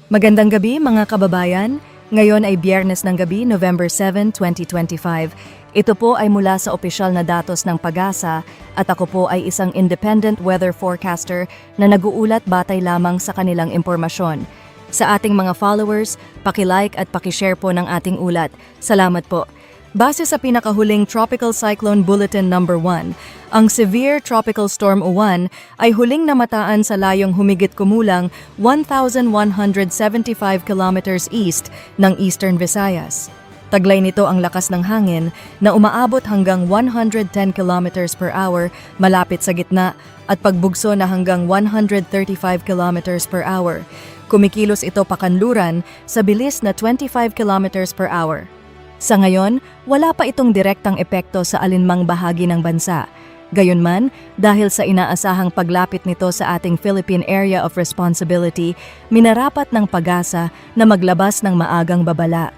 Magandang gabi mga kababayan. Ngayon ay Biyernes ng gabi, November 7, 2025. Ito po ay mula sa opisyal na datos ng PAGASA at ako po ay isang independent weather forecaster na nag-uulat batay lamang sa kanilang impormasyon. Sa ating mga followers, paki-like at paki-share po ng ating ulat. Salamat po. Base sa pinakahuling Tropical Cyclone Bulletin No. 1, ang Severe Tropical Storm Uwan ay huling namataan sa layong humigit kumulang 1,175 kilometers east ng Eastern Visayas. Taglay nito ang lakas ng hangin na umaabot hanggang 110 kilometers per hour malapit sa gitna at pagbugso na hanggang 135 kilometers per hour. Kumikilos ito pakanluran sa bilis na 25 kilometers per hour. Sa ngayon, wala pa itong direktang epekto sa alinmang bahagi ng bansa. Gayunman, dahil sa inaasahang paglapit nito sa ating Philippine Area of Responsibility, minarapat ng PAGASA na maglabas ng maagang babala.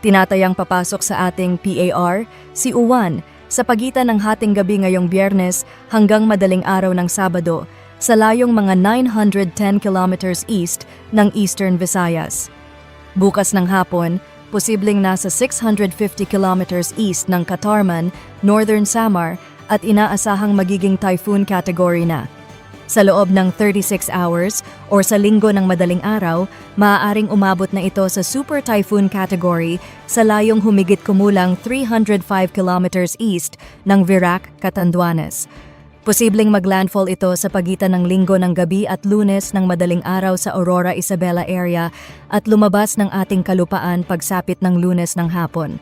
Tinatayang papasok sa ating PAR si Uwan sa pagitan ng hating gabi ngayong Biyernes hanggang madaling araw ng Sabado sa layong mga 910 kilometers east ng Eastern Visayas. Bukas ng hapon, posibleng nasa 650 kilometers east ng Katarman, Northern Samar at inaasahang magiging typhoon category na. Sa loob ng 36 hours or sa linggo ng madaling araw, maaaring umabot na ito sa super typhoon category sa layong humigit kumulang 305 kilometers east ng Virac, Catanduanes. Posibleng maglandfall ito sa pagitan ng linggo ng gabi at Lunes ng madaling araw sa Aurora, Isabela area at lumabas ng ating kalupaan pagsapit ng Lunes ng hapon.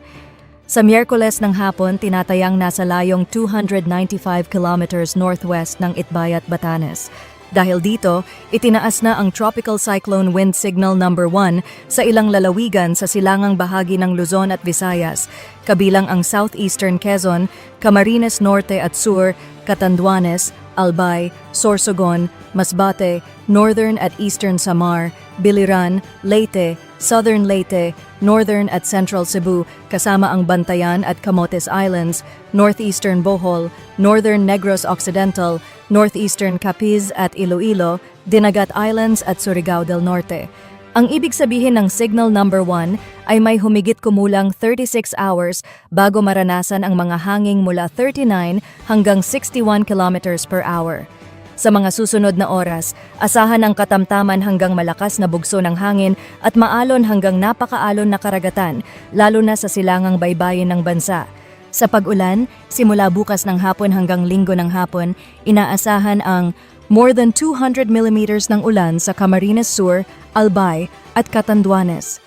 Sa Miyerkules ng hapon, tinatayang nasa layong 295 kilometers northwest ng Itbayat, Batanes. Dahil dito, itinaas na ang Tropical Cyclone Wind Signal No. 1 sa ilang lalawigan sa silangang bahagi ng Luzon at Visayas, kabilang ang Southeastern Quezon, Camarines Norte at Sur, Catanduanes, Albay, Sorsogon, Masbate, Northern at Eastern Samar, Biliran, Leyte, Southern Leyte, Northern at Central Cebu kasama ang Bantayan at Camotes Islands, Northeastern Bohol, Northern Negros Occidental, Northeastern Capiz at Iloilo, Dinagat Islands at Surigao del Norte. Ang ibig sabihin ng Signal No. 1 ay may humigit kumulang 36 hours bago maranasan ang mga hanging mula 39 hanggang 61 kilometers per hour. Sa mga susunod na oras, asahan ang katamtaman hanggang malakas na bugso ng hangin at maalon hanggang napakaalon na karagatan, lalo na sa silangang baybayin ng bansa. Sa pag-ulan, simula bukas ng hapon hanggang linggo ng hapon, inaasahan ang more than 200 millimeters ng ulan sa Camarines Sur, Albay at Catanduanes,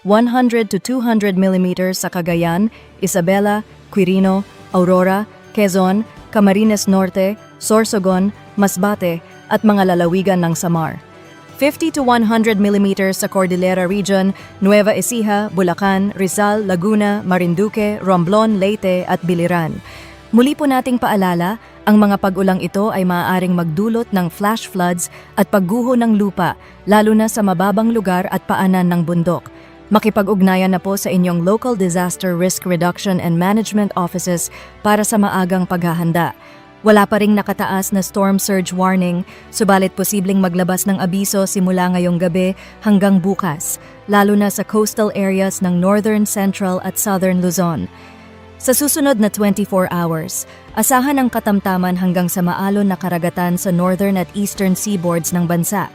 100 to 200 millimeters sa Cagayan, Isabela, Quirino, Aurora, Quezon, Camarines Norte, Sorsogon, Masbate at mga lalawigan ng Samar. 50 to 100 millimeters sa Cordillera Region, Nueva Ecija, Bulacan, Rizal, Laguna, Marinduque, Romblon, Leyte at Biliran. Muli po nating paalala, ang mga pag-ulang ito ay maaaring magdulot ng flash floods at pagguho ng lupa, lalo na sa mababang lugar at paanan ng bundok. Makipag-ugnayan na po sa inyong local disaster risk reduction and management offices para sa maagang paghahanda. Wala pa ring nakataas na storm surge warning, subalit posibleng maglabas ng abiso simula ngayong gabi hanggang bukas, lalo na sa coastal areas ng Northern, Central at Southern Luzon. Sa susunod na 24 hours, asahan ang katamtaman hanggang sa maalon na karagatan sa northern at eastern seaboards ng bansa.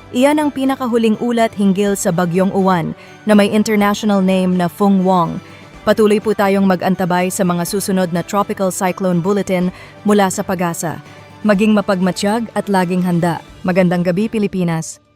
Iyan ang pinakahuling ulat hinggil sa Bagyong Uwan na may international name na Fung Wong. Patuloy po tayong mag-antabay sa mga susunod na Tropical Cyclone Bulletin mula sa PAGASA. Maging mapagmatsyag at laging handa. Magandang gabi, Pilipinas!